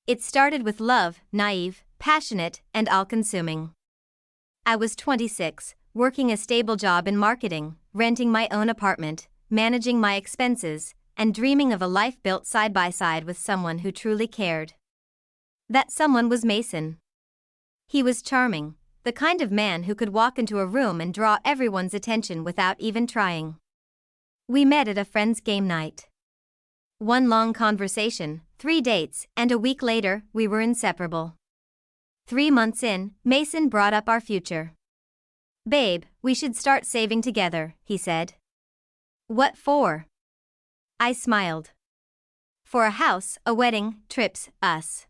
It started with love, naive, passionate, and all-consuming. I was 26, working a stable job in marketing, renting my own apartment, managing my expenses, and dreaming of a life built side by side with someone who truly cared. That someone was Mason. He was charming, the kind of man who could walk into a room and draw everyone's attention without even trying. We met at a friend's game night. One long conversation, 3 dates, and a week later, we were inseparable. 3 months in, Mason brought up our future. "Babe, we should start saving together," he said. "What for?" I smiled. "For a house, a wedding, trips, us."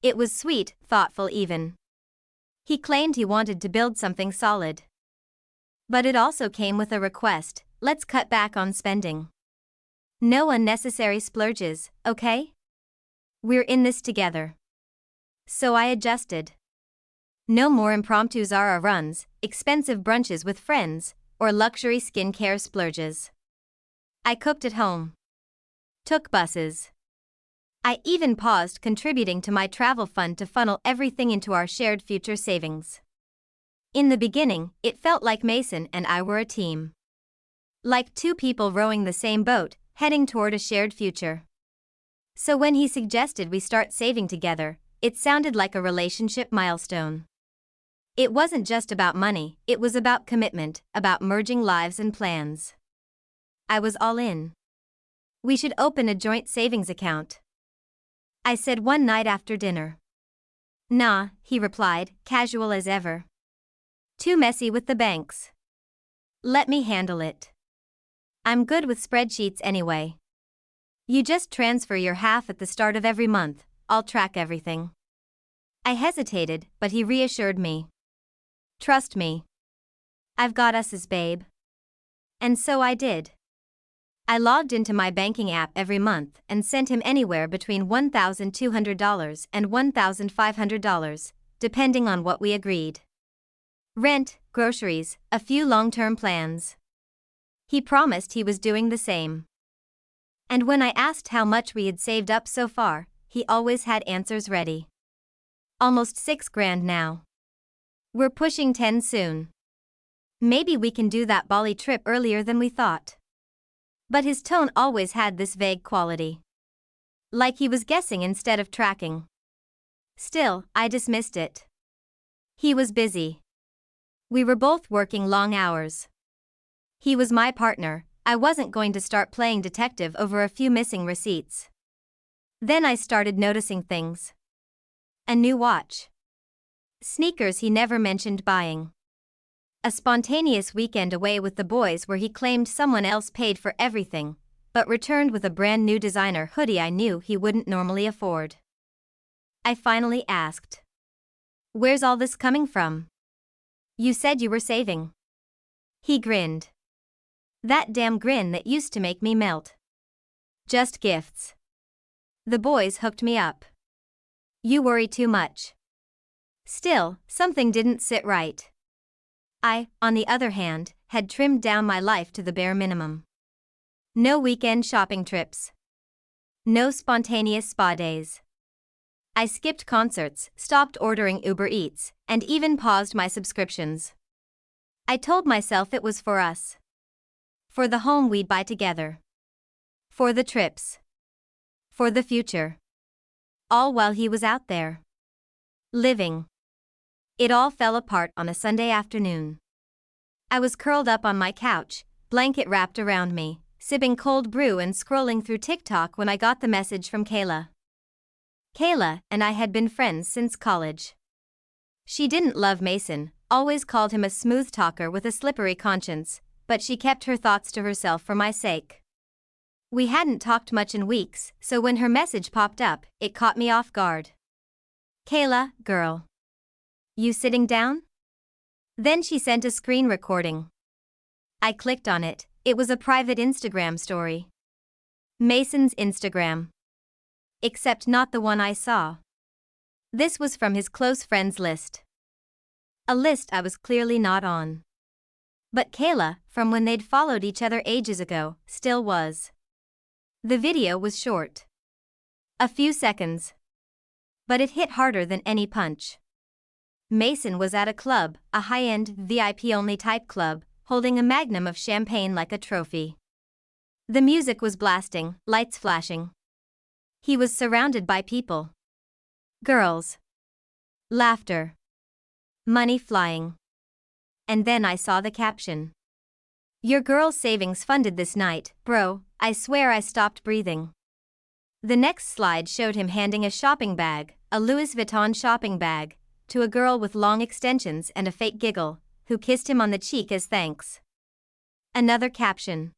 It was sweet, thoughtful even. He claimed he wanted to build something solid. But it also came with a request: let's cut back on spending. No unnecessary splurges, okay? We're in this together. So I adjusted. No more impromptu Zara runs, expensive brunches with friends, or luxury skincare splurges. I cooked at home. Took buses. I even paused contributing to my travel fund to funnel everything into our shared future savings. In the beginning, it felt like Mason and I were a team. Like two people rowing the same boat, heading toward a shared future. So when he suggested we start saving together, it sounded like a relationship milestone. It wasn't just about money, it was about commitment, about merging lives and plans. I was all in. "We should open a joint savings account," I said one night after dinner. "Nah," he replied, casual as ever. "Too messy with the banks. Let me handle it. I'm good with spreadsheets anyway. You just transfer your half at the start of every month, I'll track everything." I hesitated, but he reassured me. "Trust me. I've got us, babe." And so I did. I logged into my banking app every month and sent him anywhere between $1,200 and $1,500, depending on what we agreed. Rent, groceries, a few long-term plans. He promised he was doing the same. And when I asked how much we had saved up so far, he always had answers ready. Almost $6,000 now. We're pushing 10 soon. Maybe we can do that Bali trip earlier than we thought. But his tone always had this vague quality. Like he was guessing instead of tracking. Still, I dismissed it. He was busy. We were both working long hours. He was my partner, I wasn't going to start playing detective over a few missing receipts. Then I started noticing things. A new watch. Sneakers he never mentioned buying. A spontaneous weekend away with the boys where he claimed someone else paid for everything, but returned with a brand new designer hoodie I knew he wouldn't normally afford. I finally asked, "Where's all this coming from? You said you were saving." He grinned. That damn grin that used to make me melt. "Just gifts. The boys hooked me up. You worry too much." Still, something didn't sit right. I, on the other hand, had trimmed down my life to the bare minimum. No weekend shopping trips. No spontaneous spa days. I skipped concerts, stopped ordering Uber Eats, and even paused my subscriptions. I told myself it was for us. For the home we'd buy together. For the trips. For the future. All while he was out there. Living. It all fell apart on a Sunday afternoon. I was curled up on my couch, blanket wrapped around me, sipping cold brew and scrolling through TikTok when I got the message from Kayla. Kayla and I had been friends since college. She didn't love Mason, always called him a smooth talker with a slippery conscience, but she kept her thoughts to herself for my sake. We hadn't talked much in weeks, so when her message popped up, it caught me off guard. "Kayla, girl. You sitting down?" Then she sent a screen recording. I clicked on it, it was a private Instagram story. Mason's Instagram. Except not the one I saw. This was from his close friends list. A list I was clearly not on. But Kayla, from when they'd followed each other ages ago, still was. The video was short. A few seconds. but it hit harder than any punch. Mason was at a club, a high-end, VIP-only type club, holding a magnum of champagne like a trophy. The music was blasting, lights flashing. He was surrounded by people. Girls. Laughter. Money flying. And then I saw the caption. "Your girl's savings funded this night, bro." I swear I stopped breathing. The next slide showed him handing a shopping bag, a Louis Vuitton shopping bag, to a girl with long extensions and a fake giggle, who kissed him on the cheek as thanks. Another caption.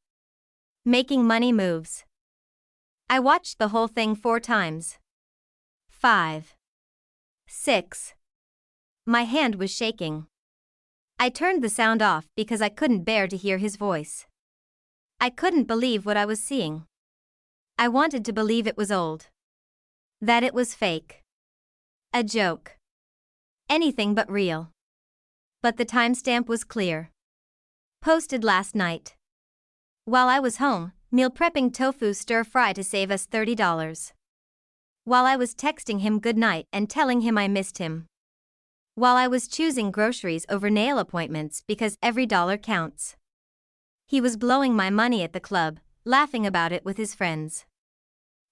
"Making money moves." I watched the whole thing 4 times. 5. 6. My hand was shaking. I turned the sound off because I couldn't bear to hear his voice. I couldn't believe what I was seeing. I wanted to believe it was old. That it was fake. A joke. Anything but real. But the timestamp was clear. Posted last night. While I was home, meal prepping tofu stir-fry to save us $30. While I was texting him goodnight and telling him I missed him. While I was choosing groceries over nail appointments because every dollar counts. He was blowing my money at the club, laughing about it with his friends.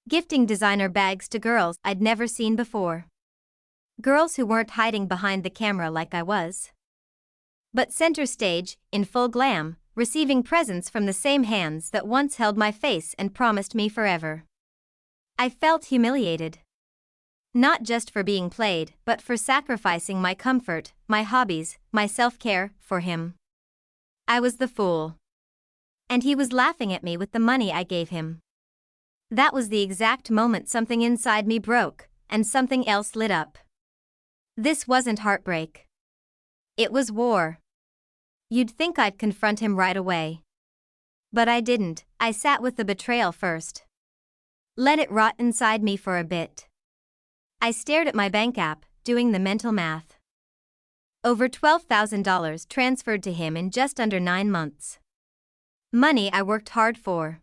Gifting designer bags to girls I'd never seen before. Girls who weren't hiding behind the camera like I was. But center stage, in full glam, receiving presents from the same hands that once held my face and promised me forever. I felt humiliated. Not just for being played, but for sacrificing my comfort, my hobbies, my self-care, for him. I was the fool. And he was laughing at me with the money I gave him. That was the exact moment something inside me broke, and something else lit up. This wasn't heartbreak. It was war. You'd think I'd confront him right away. But I didn't. I sat with the betrayal first. Let it rot inside me for a bit. I stared at my bank app, doing the mental math. Over $12,000 transferred to him in just under 9 months. Money I worked hard for.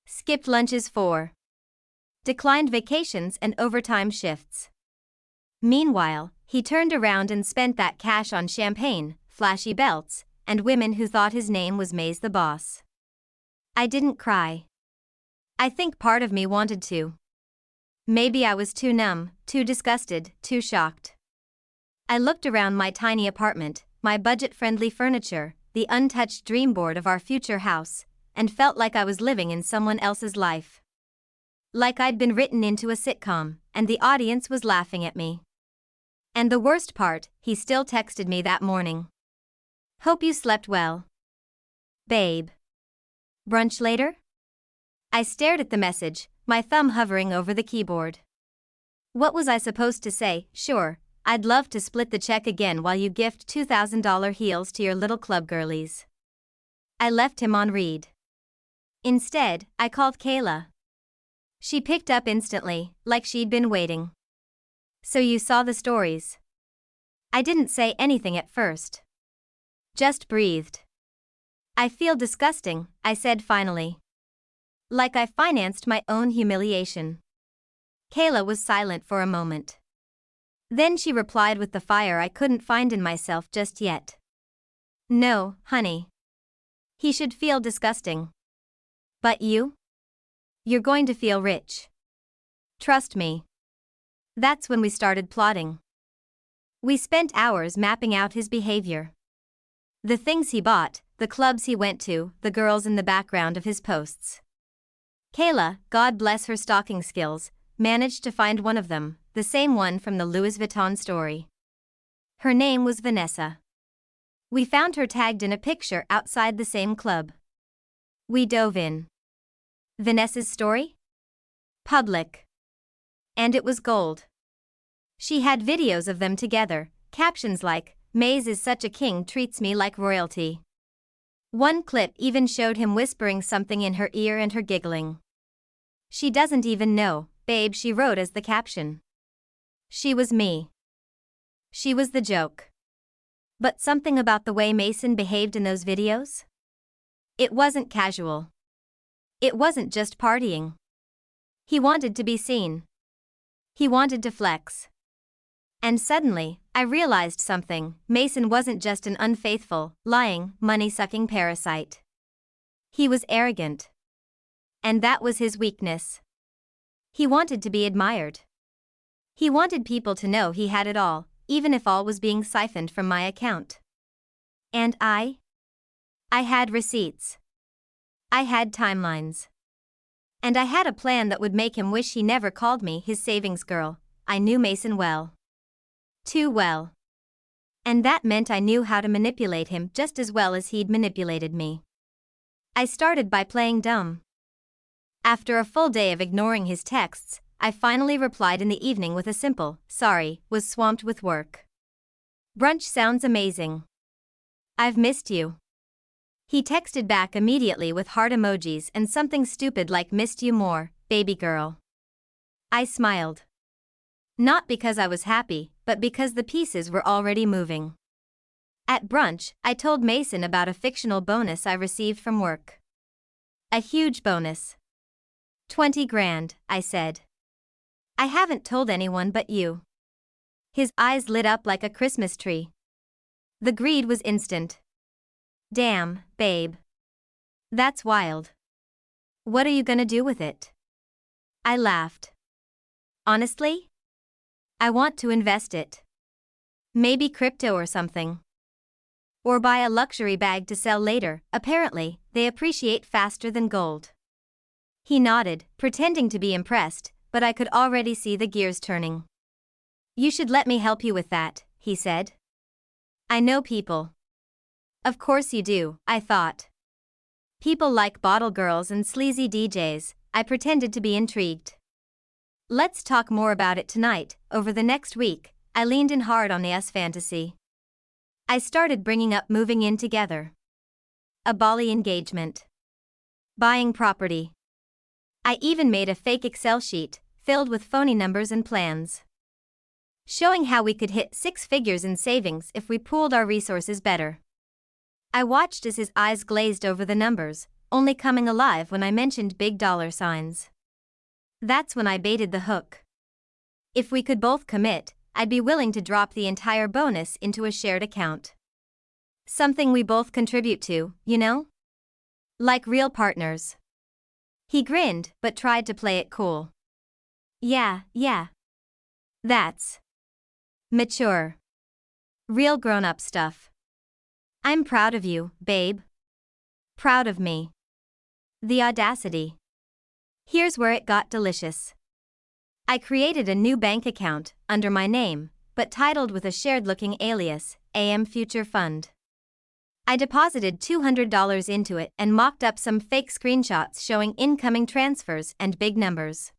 Skipped lunches for. Declined vacations and overtime shifts. Meanwhile, he turned around and spent that cash on champagne, flashy belts, and women who thought his name was Maze the Boss. I didn't cry. I think part of me wanted to. Maybe I was too numb, too disgusted, too shocked. I looked around my tiny apartment, my budget-friendly furniture, the untouched dream board of our future house, and felt like I was living in someone else's life. Like I'd been written into a sitcom, and the audience was laughing at me. And the worst part, he still texted me that morning. "Hope you slept well. Babe. Brunch later?" I stared at the message, my thumb hovering over the keyboard. What was I supposed to say? "Sure, I'd love to split the check again while you gift $2,000 heels to your little club girlies." I left him on read. Instead, I called Kayla. She picked up instantly, like she'd been waiting. "So you saw the stories?" I didn't say anything at first. Just breathed. "I feel disgusting," I said finally. Like I financed my own humiliation. Kayla was silent for a moment. Then she replied with the fire I couldn't find in myself just yet. "No, honey. He should feel disgusting. But you? You're going to feel rich. Trust me." That's when we started plotting. We spent hours mapping out his behavior. The things he bought, the clubs he went to, the girls in the background of his posts. Kayla, God bless her stalking skills, managed to find one of them, the same one from the Louis Vuitton story. Her name was Vanessa. We found her tagged in a picture outside the same club. We dove in. Vanessa's story? Public. And it was gold. She had videos of them together, captions like, "Maze is such a king, treats me like royalty." One clip even showed him whispering something in her ear and her giggling. "She doesn't even know, babe," she wrote as the caption. She was me. She was the joke. But something about the way Mason behaved in those videos? It wasn't casual. It wasn't just partying. He wanted to be seen. He wanted to flex. And suddenly, I realized something. Mason wasn't just an unfaithful, lying, money-sucking parasite. He was arrogant. And that was his weakness. He wanted to be admired. He wanted people to know he had it all, even if all was being siphoned from my account. And I had receipts. I had timelines. And I had a plan that would make him wish he never called me his savings girl. I knew Mason well. Too well. And that meant I knew how to manipulate him just as well as he'd manipulated me. I started by playing dumb. After a full day of ignoring his texts, I finally replied in the evening with a simple, "Sorry, was swamped with work." "Brunch sounds amazing. I've missed you." He texted back immediately with heart emojis and something stupid like "Missed you more, baby girl." I smiled. Not because I was happy, but because the pieces were already moving. At brunch, I told Mason about a fictional bonus I received from work. A huge bonus. 20 grand, I said. I haven't told anyone but you. His eyes lit up like a Christmas tree. The greed was instant. Damn, babe. That's wild. What are you gonna do with it? I laughed. Honestly? I want to invest it. Maybe crypto or something. Or buy a luxury bag to sell later. Apparently, they appreciate faster than gold. He nodded, pretending to be impressed, but I could already see the gears turning. You should let me help you with that, he said. I know people. Of course you do, I thought. People like bottle girls and sleazy DJs. I pretended to be intrigued. Let's talk more about it tonight. Over the next week, I leaned in hard on the us fantasy. I started bringing up moving in together. A Bali engagement. Buying property. I even made a fake Excel sheet, filled with phony numbers and plans. Showing how we could hit 6 figures in savings if we pooled our resources better. I watched as his eyes glazed over the numbers, only coming alive when I mentioned big dollar signs. That's when I baited the hook. If we could both commit, I'd be willing to drop the entire bonus into a shared account. Something we both contribute to, you know? Like real partners. He grinned, but tried to play it cool. Yeah. That's mature. Real grown-up stuff. I'm proud of you, babe. Proud of me. The audacity. Here's where it got delicious. I created a new bank account, under my name, but titled with a shared-looking alias, AM Future Fund. I deposited $200 into it and mocked up some fake screenshots showing incoming transfers and big numbers.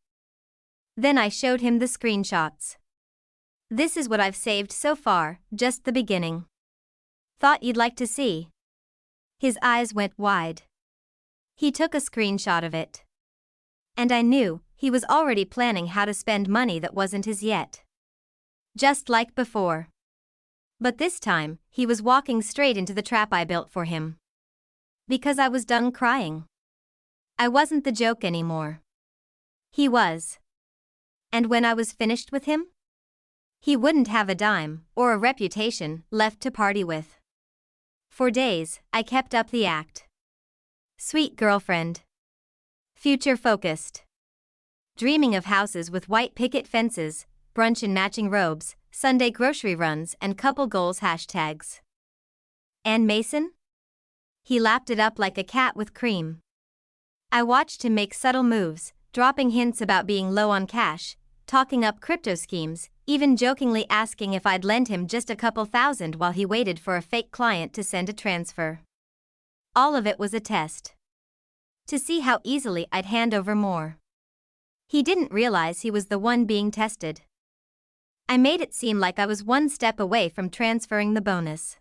Then I showed him the screenshots. This is what I've saved so far, just the beginning. Thought you'd like to see. His eyes went wide. He took a screenshot of it. And I knew he was already planning how to spend money that wasn't his yet. Just like before. But this time, he was walking straight into the trap I built for him. Because I was done crying. I wasn't the joke anymore. He was. And when I was finished with him, he wouldn't have a dime, or a reputation, left to party with. For days, I kept up the act. Sweet girlfriend. Future-focused. Dreaming of houses with white picket fences, brunch in matching robes, Sunday grocery runs and couple goals hashtags. And Mason? He lapped it up like a cat with cream. I watched him make subtle moves, dropping hints about being low on cash, talking up crypto schemes, even jokingly asking if I'd lend him just a couple thousand while he waited for a fake client to send a transfer. All of it was a test. To see how easily I'd hand over more. He didn't realize he was the one being tested. I made it seem like I was one step away from transferring the bonus.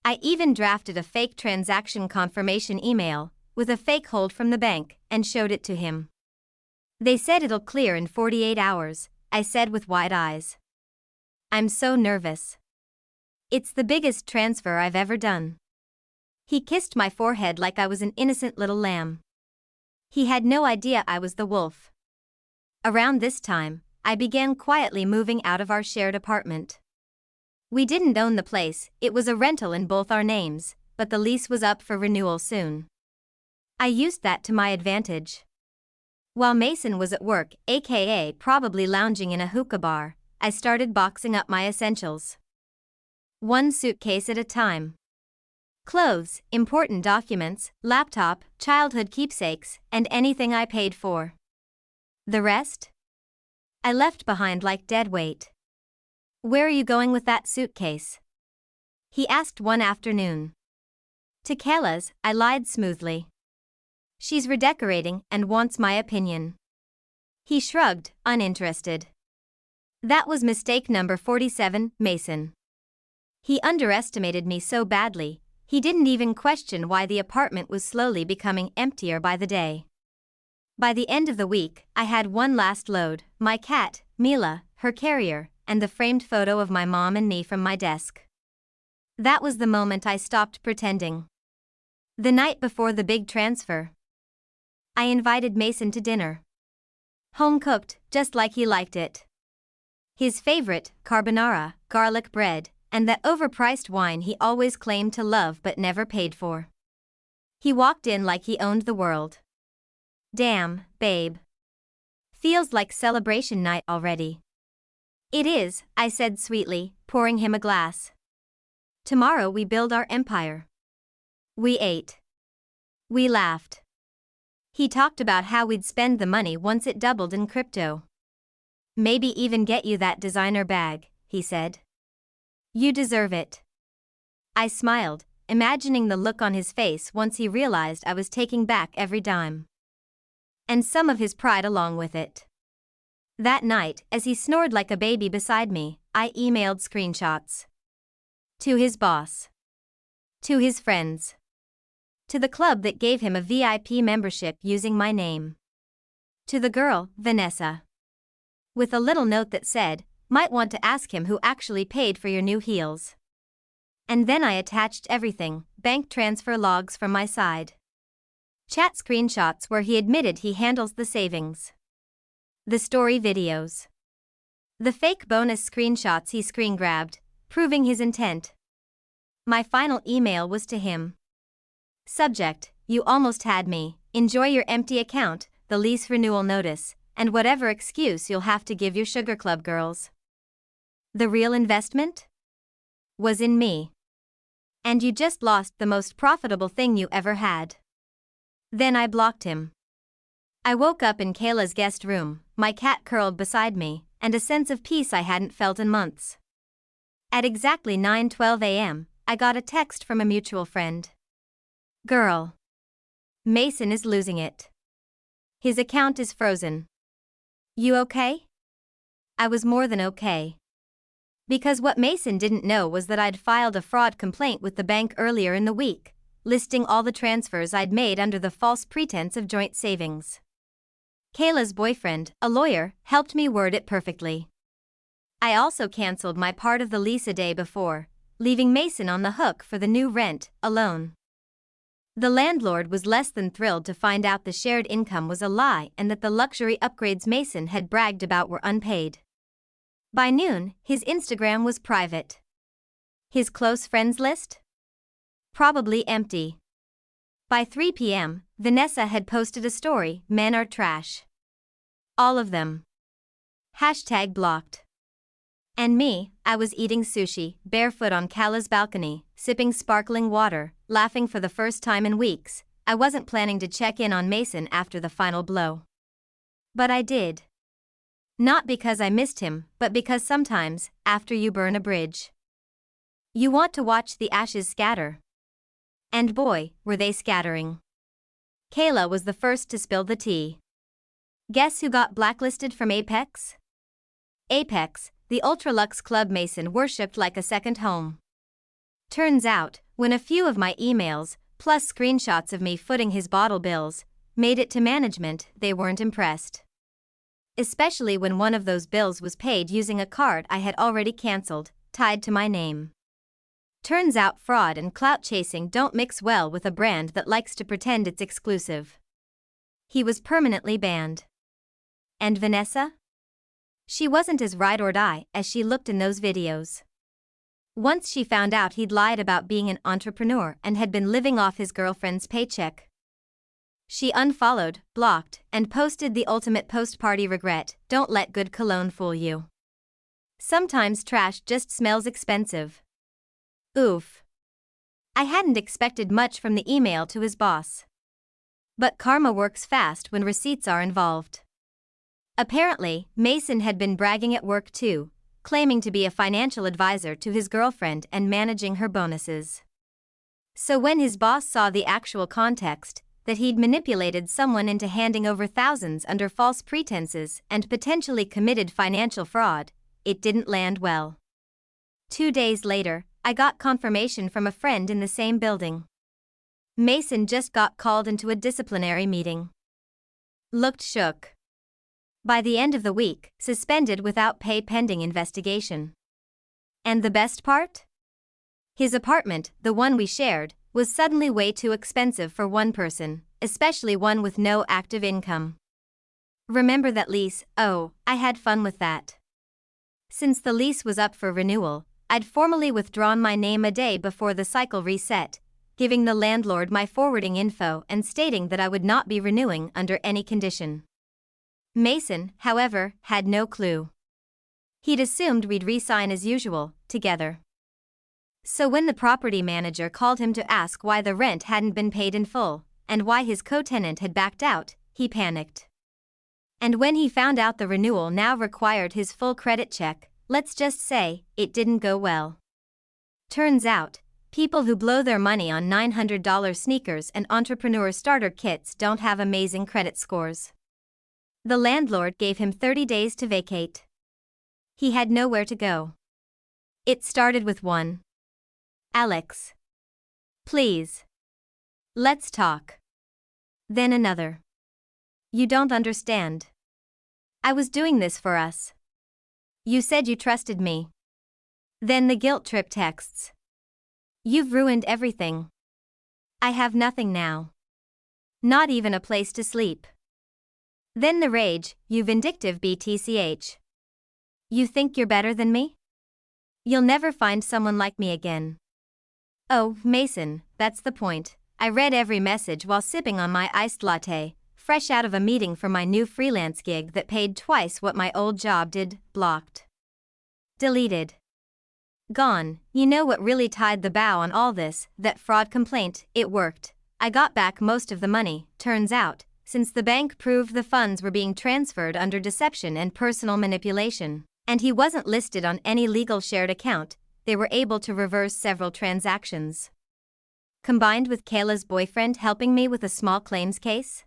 I even drafted a fake transaction confirmation email, with a fake hold from the bank, and showed it to him. They said it'll clear in 48 hours, I said with wide eyes. I'm so nervous. It's the biggest transfer I've ever done. He kissed my forehead like I was an innocent little lamb. He had no idea I was the wolf. Around this time, I began quietly moving out of our shared apartment. We didn't own the place, it was a rental in both our names, but the lease was up for renewal soon. I used that to my advantage. While Mason was at work, aka probably lounging in a hookah bar, I started boxing up my essentials. One suitcase at a time. Clothes, important documents, laptop, childhood keepsakes, and anything I paid for. The rest? I left behind like dead weight. "Where are you going with that suitcase?" he asked one afternoon. "To Kayla's," I lied smoothly. "She's redecorating and wants my opinion." He shrugged, uninterested. That was mistake number 47, Mason. He underestimated me so badly, he didn't even question why the apartment was slowly becoming emptier by the day. By the end of the week, I had one last load: my cat, Mila, her carrier, and the framed photo of my mom and me from my desk. That was the moment I stopped pretending. The night before the big transfer, I invited Mason to dinner. Home cooked, just like he liked it. His favorite, carbonara, garlic bread, and that overpriced wine he always claimed to love but never paid for. He walked in like he owned the world. "Damn, babe. Feels like celebration night already." "It is," I said sweetly, pouring him a glass. "Tomorrow we build our empire." We ate. We laughed. He talked about how we'd spend the money once it doubled in crypto. "Maybe even get you that designer bag," he said. "You deserve it." I smiled, imagining the look on his face once he realized I was taking back every dime. And some of his pride along with it. That night, as he snored like a baby beside me, I emailed screenshots. To his boss. To his friends. To the club that gave him a VIP membership using my name. To the girl, Vanessa. With a little note that said, "Might want to ask him who actually paid for your new heels." And then I attached everything: bank transfer logs from my side, chat screenshots where he admitted he handles the savings, the story videos, the fake bonus screenshots he screen grabbed, proving his intent. My final email was to him. Subject: "You almost had me. Enjoy your empty account, the lease renewal notice, and whatever excuse you'll have to give your sugar club girls." The real investment was in me. And you just lost the most profitable thing you ever had. Then I blocked him. I woke up in Kayla's guest room, my cat curled beside me, and a sense of peace I hadn't felt in months. At exactly 9:12 a.m., I got a text from a mutual friend. "Girl. Mason is losing it. His account is frozen. You okay?" I was more than okay. Because what Mason didn't know was that I'd filed a fraud complaint with the bank earlier in the week, listing all the transfers I'd made under the false pretense of joint savings. Kayla's boyfriend, a lawyer, helped me word it perfectly. I also canceled my part of the lease a day before, leaving Mason on the hook for the new rent, alone. The landlord was less than thrilled to find out the shared income was a lie and that the luxury upgrades Mason had bragged about were unpaid. By noon, his Instagram was private. His close friends list? Probably empty. By 3 p.m., Vanessa had posted a story: "Men are trash. All of them. Hashtag blocked." And me, I was eating sushi, barefoot on Kala's balcony, sipping sparkling water, laughing for the first time in weeks. I wasn't planning to check in on Mason after the final blow. But I did. Not because I missed him, but because sometimes, after you burn a bridge, you want to watch the ashes scatter. And boy, were they scattering. Kayla was the first to spill the tea. Guess who got blacklisted from Apex? Apex, the ultra-luxe club Mason worshipped like a second home. Turns out, when a few of my emails, plus screenshots of me footing his bottle bills, made it to management, they weren't impressed. Especially when one of those bills was paid using a card I had already cancelled, tied to my name. Turns out fraud and clout chasing don't mix well with a brand that likes to pretend it's exclusive. He was permanently banned. And Vanessa? She wasn't as ride or die as she looked in those videos. Once she found out he'd lied about being an entrepreneur and had been living off his girlfriend's paycheck. She unfollowed, blocked, and posted the ultimate post-party regret: "Don't let good cologne fool you. Sometimes trash just smells expensive." Oof. I hadn't expected much from the email to his boss. But karma works fast when receipts are involved. Apparently, Mason had been bragging at work too, claiming to be a financial advisor to his girlfriend and managing her bonuses. So when his boss saw the actual context, that he'd manipulated someone into handing over thousands under false pretenses and potentially committed financial fraud, it didn't land well. 2 days later, I got confirmation from a friend in the same building. Mason just got called into a disciplinary meeting. Looked shook. By the end of the week, suspended without pay pending investigation. And the best part? His apartment, the one we shared, was suddenly way too expensive for one person, especially one with no active income. Remember that lease? Oh, I had fun with that. Since the lease was up for renewal, I'd formally withdrawn my name a day before the cycle reset, giving the landlord my forwarding info and stating that I would not be renewing under any condition. Mason, however, had no clue. He'd assumed we'd re-sign as usual, together. So when the property manager called him to ask why the rent hadn't been paid in full, and why his co-tenant had backed out, he panicked. And when he found out the renewal now required his full credit check, let's just say, it didn't go well. Turns out, people who blow their money on $900 sneakers and entrepreneur starter kits don't have amazing credit scores. The landlord gave him 30 days to vacate. He had nowhere to go. It started with one. "Alex. Please. Let's talk." Then another. "You don't understand. I was doing this for us. You said you trusted me." Then the guilt trip texts. "You've ruined everything. I have nothing now. Not even a place to sleep." Then the rage, "You vindictive BTCH. You think you're better than me? You'll never find someone like me again." Oh, Mason, that's the point. I read every message while sipping on my iced latte, fresh out of a meeting for my new freelance gig that paid twice what my old job did. Blocked. Deleted. Gone. You know what really tied the bow on all this? That fraud complaint. It worked. I got back most of the money, turns out, since the bank proved the funds were being transferred under deception and personal manipulation, and he wasn't listed on any legal shared account. They were able to reverse several transactions. Combined with Kayla's boyfriend helping me with a small claims case,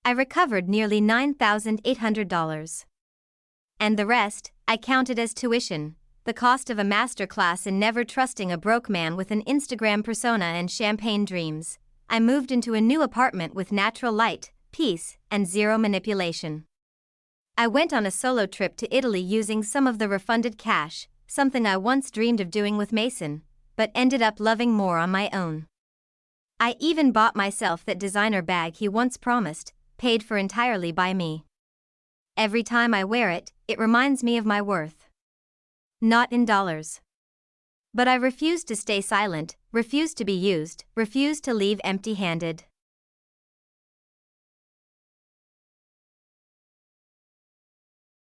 I recovered nearly $9,800. And the rest, I counted as tuition, the cost of a masterclass in never trusting a broke man with an Instagram persona and champagne dreams. I moved into a new apartment with natural light, peace, and zero manipulation. I went on a solo trip to Italy using some of the refunded cash, something I once dreamed of doing with Mason, but ended up loving more on my own. I even bought myself that designer bag he once promised, paid for entirely by me. Every time I wear it, it reminds me of my worth. Not in dollars. But I refuse to stay silent, refuse to be used, refuse to leave empty-handed.